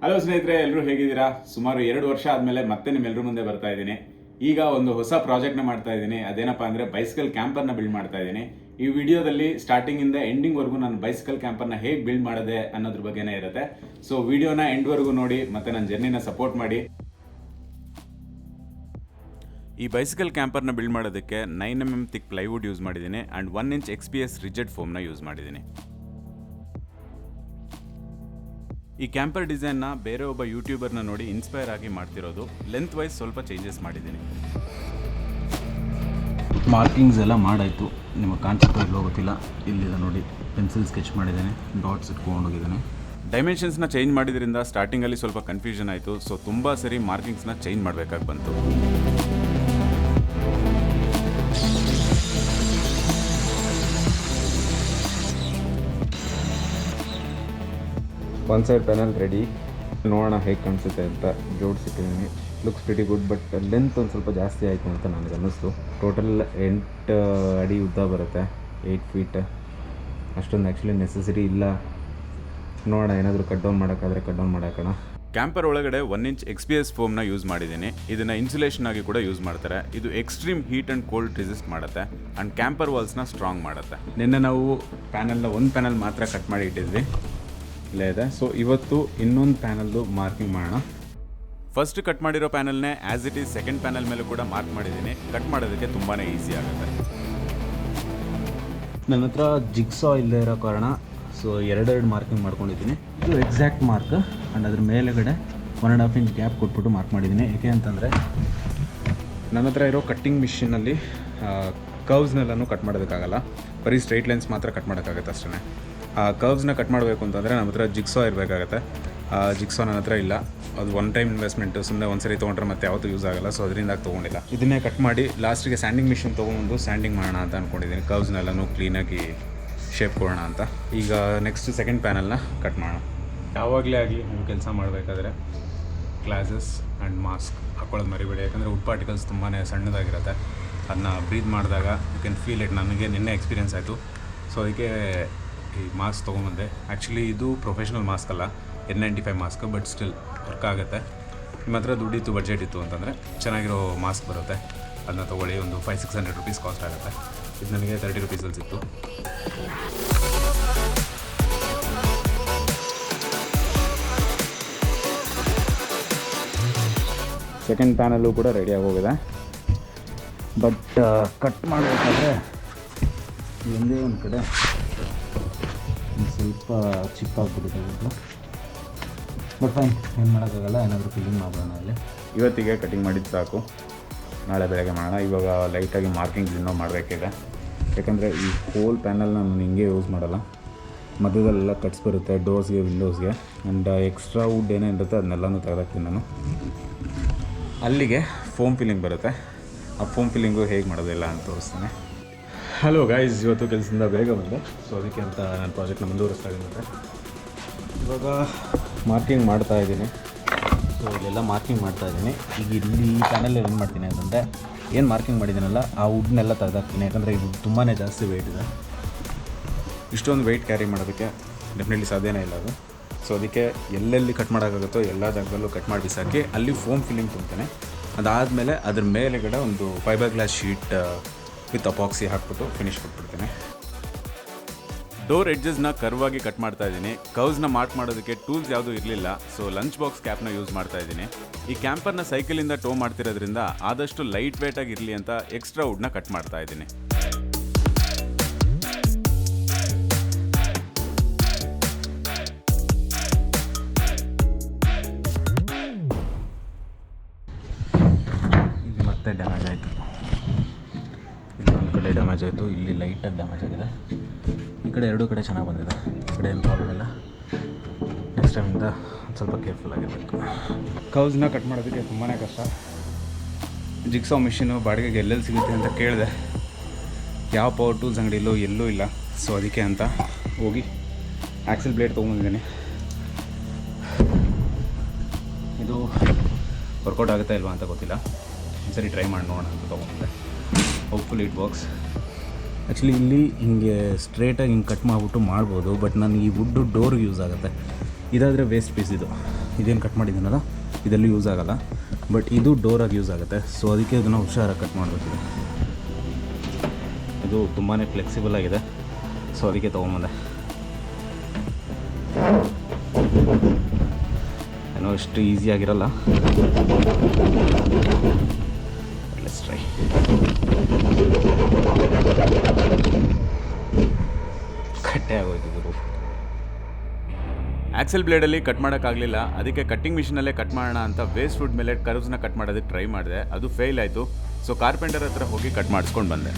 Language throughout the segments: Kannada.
ಹಲೋ ಸ್ನೇಹಿತರೆ, ಎಲ್ಲರೂ ಹೇಗಿದ್ದೀರಾ? ಸುಮಾರು 2 ವರ್ಷ ಆದಮೇಲೆ ಮತ್ತೆ ನಿಮ್ಮೆಲ್ಲರ ಮುಂದೆ ಬರ್ತಾ ಇದ್ದೀನಿ. ಈಗ ಒಂದು ಹೊಸ ಪ್ರಾಜೆಕ್ಟ್ನ ಮಾಡ್ತಾ ಇದ್ದೀನಿ. ಅದೇನಪ್ಪ ಅಂದರೆ ಬೈಸಿಕಲ್ ಕ್ಯಾಂಪರ್ನ ಬಿಲ್ಡ್ ಮಾಡ್ತಾ ಇದ್ದೀನಿ. ಈ ವಿಡಿಯೋದಲ್ಲಿ ಸ್ಟಾರ್ಟಿಂಗಿಂದ ಎಂಡಿಂಗ್ವರೆಗೂ ನಾನು ಬೈಸಿಕಲ್ ಕ್ಯಾಂಪರ್ನ ಹೇಗೆ ಬಿಲ್ಡ್ ಮಾಡಿದೆ ಅನ್ನೋದ್ರ ಬಗ್ಗೆನೇ ಇರುತ್ತೆ. ಸೊ ವಿಡಿಯೋನ ಎಂಡ್ವರೆಗೂ ನೋಡಿ ಮತ್ತು ನನ್ನ ಜರ್ನಿನ ಸಪೋರ್ಟ್ ಮಾಡಿ. ಈ ಬೈಸಿಕಲ್ ಕ್ಯಾಂಪರ್ನ ಬಿಲ್ಡ್ ಮಾಡೋದಕ್ಕೆ 9mm ಥಿಕ್ ಪ್ಲೈವುಡ್ ಯೂಸ್ ಮಾಡಿದ್ದೀನಿ ಆ್ಯಂಡ್ 1 ಇಂಚ್ XPS ರಿಜಿಡ್ ಫೋಮ್ನ ಯೂಸ್ ಮಾಡಿದ್ದೀನಿ. ಈ ಕ್ಯಾಂಪರ್ ಡಿಸೈನ್ನ ಬೇರೆ ಒಬ್ಬ ಯೂಟ್ಯೂಬರ್ನ ನೋಡಿ ಇನ್ಸ್ಪೈರ್ ಆಗಿ ಮಾಡ್ತಿರೋದು. ಲೆಂತ್ ವೈಸ್ ಸ್ವಲ್ಪ ಚೇಂಜಸ್ ಮಾಡಿದ್ದೀನಿ. ಮಾರ್ಕಿಂಗ್ಸ್ ಎಲ್ಲ ಮಾಡಾಯಿತು. ನಿಮಗೆ ಕಾಣಿಸುತ್ತೋ ಇಲ್ಲೋ ಗೊತ್ತಿಲ್ಲ, ಇಲ್ಲಿದೆ ನೋಡಿ, ಪೆನ್ಸಿಲ್ ಸ್ಕೆಚ್ ಮಾಡಿದ್ದೇನೆ, ಡಾಟ್ಸ್ ಇಟ್ಕೊಂಡು ಹೋಗಿದ್ದೇನೆ. ಡೈಮೆನ್ಷನ್ಸ್ನ ಚೇಂಜ್ ಮಾಡಿದ್ರಿಂದ ಸ್ಟಾರ್ಟಿಂಗಲ್ಲಿ ಸ್ವಲ್ಪ ಕನ್ಫ್ಯೂಷನ್ ಆಯಿತು. ಸೊ ತುಂಬ ಸರಿ ಮಾರ್ಕಿಂಗ್ಸ್ನ ಚೇಂಜ್ ಮಾಡಬೇಕಾಗಿ ಬಂತು. One side panel ready. ನೋಡೋಣ ಹೇಗೆ ಕಾಣಿಸುತ್ತೆ ಅಂತ ಜೋಡಿಸಿಟ್ಟಿದ್ದೀನಿ. Looks pretty good, but length ಒಂದು ಸ್ವಲ್ಪ ಜಾಸ್ತಿ ಆಯಿತು ಅಂತ ನನಗೆ ಅನ್ನಿಸ್ತು. ಟೋಟಲ್ 8 ಅಡಿ ಉದ್ದ ಬರುತ್ತೆ, 8 ಫೀಟ್. ಅಷ್ಟೊಂದು ಆ್ಯಕ್ಚುಲಿ ನೆಸೆಸರಿ ಇಲ್ಲ. ನೋಡೋಣ, ಏನಾದರೂ ಕಟ್ ಡೌನ್ ಮಾಡೋಕ್ಕಾದರೆ ಕಟ್ ಡೌನ್ ಮಾಡೋಣ. ಕ್ಯಾಂಪರ್ ಒಳಗಡೆ 1 ಇಂಚ್ XPS ಫೋಮ್ನ ಯೂಸ್ ಮಾಡಿದ್ದೀನಿ. ಇದನ್ನು ಇನ್ಸುಲೇಷನ್ ಆಗಿ ಕೂಡ ಯೂಸ್ ಮಾಡ್ತಾರೆ. ಇದು extreme heat and cold resist ಮಾಡುತ್ತೆ ಆ್ಯಂಡ್ ಕ್ಯಾಂಪರ್ ವಾಲ್ಸ್ನ ಸ್ಟ್ರಾಂಗ್ ಮಾಡುತ್ತೆ. ನಿನ್ನೆ ನಾವು ಒಂದು ಪ್ಯಾನಲ್ ಮಾತ್ರ ಕಟ್ ಮಾಡಿ ಇಟ್ಟಿದ್ವಿ, ಇಲ್ಲೇ ಇದೆ. ಸೊ ಇವತ್ತು ಇನ್ನೊಂದು ಪ್ಯಾನಲ್ದು ಮಾರ್ಕಿಂಗ್ ಮಾಡೋಣ. ಫಸ್ಟ್ ಕಟ್ ಮಾಡಿರೋ ಪ್ಯಾನಲ್ನೇ as it is second panel ಮೇಲೂ ಕೂಡ ಮಾರ್ಕ್ ಮಾಡಿದ್ದೀನಿ. ಕಟ್ ಮಾಡೋದಕ್ಕೆ ತುಂಬಾ ಈಸಿ ಆಗುತ್ತೆ. ನನ್ನ ಹತ್ರ ಜಿಗ್ಸಾ ಇಲ್ಲದೆ ಇರೋ ಕಾರಣ ಸೊ ಎರಡೆರಡು ಮಾರ್ಕಿಂಗ್ ಮಾಡ್ಕೊಂಡಿದ್ದೀನಿ. ಇದು ಎಕ್ಸಾಕ್ಟ್ ಮಾರ್ಕ್ ಆ್ಯಂಡ್ ಅದ್ರ ಮೇಲೆಗಡೆ 1.5 ಇಂಚ್ ಗ್ಯಾಪ್ ಕೊಟ್ಬಿಟ್ಟು ಮಾರ್ಕ್ ಮಾಡಿದ್ದೀನಿ. ಏಕೆ ಅಂತಂದರೆ ನನ್ನ ಹತ್ರ ಇರೋ ಕಟ್ಟಿಂಗ್ ಮಿಷಿನಲ್ಲಿ ಕರ್ವ್ಸ್ನೆಲ್ಲನೂ ಕಟ್ ಮಾಡೋದಕ್ಕಾಗಲ್ಲ, ಬರೀ ಸ್ಟ್ರೈಟ್ ಲೈನ್ಸ್ ಮಾತ್ರ ಕಟ್ ಮಾಡೋಕ್ಕಾಗತ್ತೆ ಅಷ್ಟೇ. ಆ ಕರ್ವ್ಸ್ನ ಕಟ್ ಮಾಡಬೇಕು ಅಂತಂದರೆ ನಮ್ಮ ಹತ್ರ ಜಿಗ್ಸಾ ಇರಬೇಕಾಗತ್ತೆ. ಜಿಗ್ಸಾ ನನ್ನ ಹತ್ರ ಇಲ್ಲ. ಅದು ಒನ್ ಟೈಮ್ ಇನ್ವೆಸ್ಟ್ಮೆಂಟು, ಸುಮ್ಮನೆ ಒಂದು ಸರಿ ತೊಗೊಂಡ್ರೆ ಮತ್ತೆ ಯಾವತ್ತೂ ಯೂಸ್ ಆಗೋಲ್ಲ. ಸೊ ಅದರಿಂದ ತೊಗೊಂಡಿಲ್ಲ. ಇದನ್ನೇ ಕಟ್ ಮಾಡಿ ಲಾಸ್ಟಿಗೆ ಸ್ಯಾಂಡಿಂಗ್ ಮಿಷಿನ್ ತೊಗೊಂಡು ಸ್ಯಾಂಡಿಂಗ್ ಮಾಡೋಣ ಅಂತ ಅಂದ್ಕೊಂಡಿದ್ದೀನಿ. ಕರ್ವ್ಸ್ನೆಲ್ಲನೂ ಕ್ಲೀನಾಗಿ ಶೇಪ್ ಕೊಡೋಣ ಅಂತ. ಈಗ ನೆಕ್ಸ್ಟ್ ಸೆಕೆಂಡ್ ಪ್ಯಾನಲ್ನ ಕಟ್ ಮಾಡೋಣ. ಯಾವಾಗಲೇ ಆಗಲಿ ನೀವು ಕೆಲಸ ಮಾಡಬೇಕಾದ್ರೆ ಗ್ಲಾಸಸ್ ಆ್ಯಂಡ್ ಮಾಸ್ಕ್ ಹಾಕೊಳ್ಳೋದು ಮರಿಬೇಡಿ. ಯಾಕಂದರೆ ವುಡ್ ಪಾರ್ಟಿಕಲ್ಸ್ ತುಂಬಾ ಸಣ್ಣದಾಗಿರುತ್ತೆ. ಅದನ್ನ ಬ್ರೀತ್ ಮಾಡಿದಾಗ ಯು ಕ್ಯಾನ್ ಫೀಲ್ ಇಟ್. ನನಗೆ ನಿನ್ನೆ ಎಕ್ಸ್ಪೀರಿಯನ್ಸ್ ಆಯಿತು. ಸೊ ಅದಕ್ಕೆ ಈ ಮಾಸ್ಕ್ ತೊಗೊಂಬಂದೆ. ಆ್ಯಕ್ಚುಲಿ ಇದು ಪ್ರೊಫೆಷ್ನಲ್ ಮಾಸ್ಕ್ ಅಲ್ಲ, N95 mask, but still work ಆಗುತ್ತೆ. ನಿಮ್ಮ ಹತ್ರ ದುಡ್ಡಿತ್ತು, ಬಡ್ಜೆಟ್ ಇತ್ತು ಅಂತಂದರೆ ಚೆನ್ನಾಗಿರೋ ಮಾಸ್ಕ್ ಬರುತ್ತೆ, ಅದನ್ನ ತೊಗೊಳ್ಳಿ. ಒಂದು 500-600 ರುಪೀಸ್ ಕಾಸ್ಟ್ ಆಗುತ್ತೆ. ಇದು ನನಗೆ 30 ರುಪೀಸಲ್ಲಿ ಸಿಕ್ತು. ಸೆಕೆಂಡ್ ಪ್ಯಾನಲ್ಲು ಕೂಡ ರೆಡಿಯಾಗಿ ಹೋಗಿದೆ. ಬಟ್ ಕಟ್ ಮಾಡಬೇಕಾದ್ರೆ ಒಂದೇ ಒಂದು ಕಡೆ ಸ್ವಲ್ಪ ಚಿಪ್ಪಾಗ್ಬಿಟ್ಟಿದೆ. ಬಟ್ ಫೈನ್, ಏನು ಮಾಡೋಕ್ಕಾಗಲ್ಲ. ಏನಾದರೂ ಫಿಲ್ಲಿಂಗ್ ಮಾಡೋಣ. ಅಲ್ಲಿ ಇವತ್ತಿಗೆ ಕಟಿಂಗ್ ಮಾಡಿದ್ದು ಸಾಕು, ನಾಳೆ ಬೆಳಗ್ಗೆ ಮಾಡೋಣ. ಇವಾಗ ಲೈಟಾಗಿ ಮಾರ್ಕಿಂಗ್ಸ್ ಇನ್ನೂ ಮಾಡಬೇಕಿದೆ. ಯಾಕಂದರೆ ಈ ಹೋಲ್ ಪ್ಯಾನಲ್ನ ನಾನು ಹಿಂಗೆ ಯೂಸ್ ಮಾಡಲ್ಲ. ಮಧ್ಯದಲ್ಲೆಲ್ಲ ಕಟ್ಸ್ ಬರುತ್ತೆ, ಡೋರ್ಸ್ಗೆ, ವಿಂಡೋಸ್ಗೆ. ಆ್ಯಂಡ್ ಎಕ್ಸ್ಟ್ರಾ ವುಡ್ ಏನೇ ಇರುತ್ತೆ ಅದನ್ನೆಲ್ಲನೂ ತೆಗೆದಾಕ್ತೀನಿ ನಾನು. ಅಲ್ಲಿಗೆ ಫೋಮ್ ಫಿಲ್ಲಿಂಗ್ ಬರುತ್ತೆ. ಆ ಫೋಮ್ ಫಿಲ್ಲಿಂಗು ಹೇಗೆ ಮಾಡೋದಿಲ್ಲ ಅಂತ ತೋರಿಸ್ತಾನೆ. ಹಲೋ ಗೈಸ್, ಇವತ್ತು ಕೆಲಸದಿಂದ ಬೇಗ ಬಂದೆ. ಸೊ ಅದಕ್ಕೆ ಅಂತ ನಾನು ಪ್ರಾಜೆಕ್ಟ್ನ ಮುಂದುವರಿಸ್ತಾ ಇದ್ದೀನಿ. ಇವಾಗ ಮಾರ್ಕಿಂಗ್ ಮಾಡ್ತಾ ಇದ್ದೀನಿ. ಸೊ ಇಲ್ಲೆಲ್ಲ ಮಾರ್ಕಿಂಗ್ ಮಾಡ್ತಾಯಿದ್ದೀನಿ. ಈಗ ಇಲ್ಲಿ ಈ ಪ್ಯಾನಲ್ಲಿ ಏನು ಮಾಡ್ತೀನಿ ಅಂತಂದರೆ, ಏನು ಮಾರ್ಕಿಂಗ್ ಮಾಡಿದ್ದೀನಲ್ಲ ಆ ವುಡ್ನೆಲ್ಲ ತೆಗೆದಾಕ್ತೀನಿ. ಯಾಕಂದರೆ ಇದು ತುಂಬಾ ಜಾಸ್ತಿ ವೆಯ್ಟ್ ಇದೆ. ಇಷ್ಟೊಂದು ವೆಯ್ಟ್ ಕ್ಯಾರಿ ಮಾಡೋದಕ್ಕೆ ಡೆಫಿನೆಟ್ಲಿ ಸಾಧ್ಯನೇ ಇಲ್ಲ ಅದು. ಸೊ ಅದಕ್ಕೆ ಎಲ್ಲೆಲ್ಲಿ ಕಟ್ ಮಾಡೋಕ್ಕಾಗುತ್ತೋ ಎಲ್ಲ ಜಾಗದಲ್ಲೂ ಕಟ್ ಮಾಡಿ ಬಿಸಾಕಿ ಅಲ್ಲಿ ಫೋಮ್ ಫಿಲ್ಲಿಂಗ್ ತುಂಬ್ತೇನೆ. ಅದಾದಮೇಲೆ ಅದ್ರ ಮೇಲೆಗಡೆ ಒಂದು ಫೈಬರ್ ಗ್ಲಾಸ್ ಶೀಟ್ ವಿತ್ ಅಪಾಕ್ಸಿ ಹಾಕ್ಬಿಟ್ಟು ಫಿನಿಶ್ ಕೊಟ್ಬಿಡ್ತೇನೆ. ಡೋರ್ ಎಡ್ಜಸ್ನ ಕರ್ವಾಗಿ ಕಟ್ ಮಾಡ್ತಾ ಇದ್ದೀನಿ. ಕರ್ವ್ಸ್ನ ಮಾರ್ಕ್ ಮಾಡೋದಕ್ಕೆ ಟೂಲ್ಸ್ ಯಾವುದೂ ಇರಲಿಲ್ಲ. ಸೊ ಲಂಚ್ ಬಾಕ್ಸ್ ಕ್ಯಾಪ್ನ ಯೂಸ್ ಮಾಡ್ತಾ ಇದ್ದೀನಿ. ಈ ಕ್ಯಾಂಪರ್ನ ಸೈಕಲಿಂದ ಟೋ ಮಾಡ್ತಿರೋದ್ರಿಂದ ಆದಷ್ಟು ಲೈಟ್ ವೇಟಾಗಿ ಇರಲಿ ಅಂತ ಎಕ್ಸ್ಟ್ರಾ ವುಡ್ನ ಕಟ್ ಮಾಡ್ತಾ ಇದ್ದೀನಿ. ಇಲ್ಲಿ ಮತ್ತೆ ಡ್ಯಾಮೇಜ್ ಆಯಿತು. ಇಲ್ಲಿ ಒಂದು ಕಡೆ ಡ್ಯಾಮೇಜ್ ಆಯಿತು, ಇಲ್ಲಿ ಲೈಟಾಗಿ ಡ್ಯಾಮೇಜ್ ಆಗಿದೆ. ಈ ಕಡೆ ಎರಡೂ ಕಡೆ ಚೆನ್ನಾಗಿ ಬಂದಿದೆ. ಈ ಕಡೆ ಏನು ಪ್ರಾಬ್ಲಮ್ ಇಲ್ಲ. ನೆಕ್ಸ್ಟ್ ಟೈಮಿಂದ ಸ್ವಲ್ಪ ಕೇರ್ಫುಲ್ ಆಗಿರಬೇಕು. ಕರ್ವ್ಸ್ನ ಕಟ್ ಮಾಡೋದಕ್ಕೆ ತುಂಬಾ ಕಷ್ಟ. ಜಿಗ್ಸಾ ಮಿಷಿನು ಬಾಡಿಗೆಗೆ ಎಲ್ಲೆಲ್ಲಿ ಸಿಗುತ್ತೆ ಅಂತ ಕೇಳಿದೆ. ಯಾವ ಪವರ್ ಟೂಲ್ಸ್ ಅಂಗಡಿಯಲ್ಲೂ ಎಲ್ಲೂ ಇಲ್ಲ. ಸೊ ಅದಕ್ಕೆ ಅಂತ ಹೋಗಿ ಆ್ಯಕ್ಸಲ್ ಬ್ಲೇಡ್ ತೊಗೊಂಬಂದಿದ್ದೀನಿ. ಇದು ವರ್ಕೌಟ್ ಆಗುತ್ತಾ ಇಲ್ವಾ ಅಂತ ಗೊತ್ತಿಲ್ಲ, ಸರಿ ಟ್ರೈ ಮಾಡಿ ನೋಡೋಣ ಅಂತ ತೊಗೊಂಡಿದ್ದೆ. Hopefully it works. ಆ್ಯಕ್ಚುಲಿ ಇಲ್ಲಿ ಹಿಂಗೆ ಸ್ಟ್ರೇಟಾಗಿ ಹಿಂಗೆ ಕಟ್ ಮಾಡಿಬಿಟ್ಟು ಮಾಡ್ಬೋದು. ಬಟ್ ನನಗೆ ಈ ವುಡ್ಡು ಡೋರ್ಗೆ ಯೂಸ್ ಆಗುತ್ತೆ. ಇದಾದರೆ ವೇಸ್ಟ್ ಪೀಸ್ ಇದು. ಇದೇನು ಕಟ್ ಮಾಡಿದ್ದೀನಲ್ಲ ಇದೆಲ್ಲೂ ಯೂಸ್ ಆಗೋಲ್ಲ, ಬಟ್ ಇದು ಡೋರಾಗಿ ಯೂಸ್ ಆಗುತ್ತೆ. ಸೊ ಅದಕ್ಕೆ ಇದನ್ನು ಹುಷಾರಾಗಿ ಕಟ್ ಮಾಡಬೇಕಿದೆ. ಇದು ತುಂಬಾ ಫ್ಲೆಕ್ಸಿಬಲ್ ಆಗಿದೆ, ಸೊ ಅದಕ್ಕೆ ತೊಗೊಂಬಂದೆ. ಏನೋ ಇಷ್ಟು ಈಸಿಯಾಗಿರಲ್ಲ. Let's try. ಕಟ್ಟೆ ಆಗೋಯ್ತು ಇದು. ಆಕ್ಸೆಲ್ ಬ್ಲೇಡಲ್ಲಿ ಕಟ್ ಮಾಡೋಕ್ಕಾಗಲಿಲ್ಲ, ಅದಕ್ಕೆ ಕಟ್ಟಿಂಗ್ ಮಿಷಿನಲ್ಲೇ ಕಟ್ ಮಾಡೋಣ ಅಂತ ವೇಸ್ಟ್ ವುಡ್ ಮೇಲೆ ಕರ್ವ್ಸ್ನ ಕಟ್ ಮಾಡೋದಕ್ಕೆ ಟ್ರೈ ಮಾಡಿದೆ. ಅದು ಫೇಲ್ ಆಯಿತು. ಸೊ ಕಾರ್ಪೆಂಟರ್ ಹತ್ರ ಹೋಗಿ ಕಟ್ ಮಾಡಿಸ್ಕೊಂಡು ಬಂದೆ.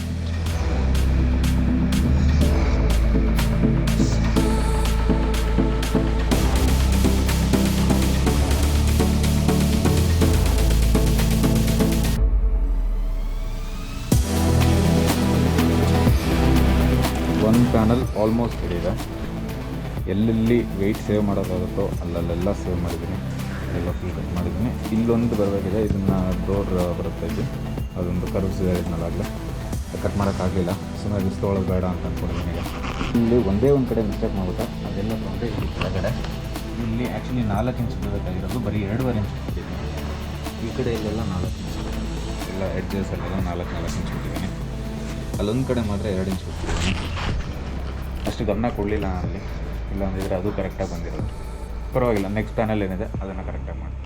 ಒಂದು ಪ್ಯಾನಲ್ ಆಲ್ಮೋಸ್ಟ್ ಹಿಡಿದೆ. ಎಲ್ಲೆಲ್ಲಿ ವೆಯ್ಟ್ ಸೇವ್ ಮಾಡೋಕ್ಕಾಗುತ್ತೋ ಅಲ್ಲಲ್ಲೆಲ್ಲ ಸೇವ್ ಮಾಡಿದ್ದೀನಿ, ಎಲ್ಲ ಫುಲ್ ಕಟ್ ಮಾಡಿದ್ದೀನಿ. ಇಲ್ಲೊಂದು ಬರಬೇಕಿದೆ, ಇದನ್ನು ಡೋರ್ ಬರುತ್ತೆ ಇಲ್ಲಿ, ಅದೊಂದು ಕರ್ವ್ಸ್ ಹೇಳಿದ್ನಲ್ಲಾಗಲೇ ಕಟ್ ಮಾಡೋಕ್ಕಾಗಲಿಲ್ಲ. ಸುಮ್ಮನೆ ರಿಸ್ಕ್ ತೊಗೊಳ್ಳೋದು ಬೇಡ ಅಂತ ಅಂದ್ಕೊಂಡಿದ್ದೀನಿ. ಈಗ ಇಲ್ಲಿ ಒಂದೇ ಒಂದು ಕಡೆ ಮಿಸ್ಟೇಕ್ ಮಾಡ್ಬಿಟ್ಟೆ, ಅದೆಲ್ಲ ತೊಗೊಂಡ್ರೆ ಇಲ್ಲಿ ಕೆಳಗಡೆ ಇಲ್ಲಿ ಆ್ಯಕ್ಚುಲಿ 4 ಇಂಚ್ ಬೇಕಾಗಿರೋದು ಬರೀ 2.5 ಇಂಚ್ ಬಿಟ್ಟಿದ್ದೀನಿ. ಈ ಕಡೆ ಇಲ್ಲೆಲ್ಲ 4 ಇಂಚ್, ಎಲ್ಲ ಎಡ್ಜಸಲ್ಲೆಲ್ಲ 4 ಇಂಚ್ ಬಿಟ್ಟಿದ್ದೀನಿ. ಅಲ್ಲೊಂದು ಕಡೆ ಮಾತ್ರ 2 ಇಂಚ್ ಬಿಟ್ಟಿದ್ದೀನಿ. ಅಷ್ಟು ಗಮನ ಕೊಡಲಿಲ್ಲ ಅಲ್ಲಿ, ಇಲ್ಲಾಂದಿದ್ರೆ ಅದು ಕರೆಕ್ಟಾಗಿ ಬಂದಿರೋದು. ಪರವಾಗಿಲ್ಲ, ನೆಕ್ಸ್ಟ್ ಪ್ಯಾನಲ್ ಏನಿದೆ ಅದನ್ನು ಕರೆಕ್ಟಾಗಿ ಮಾಡಿ.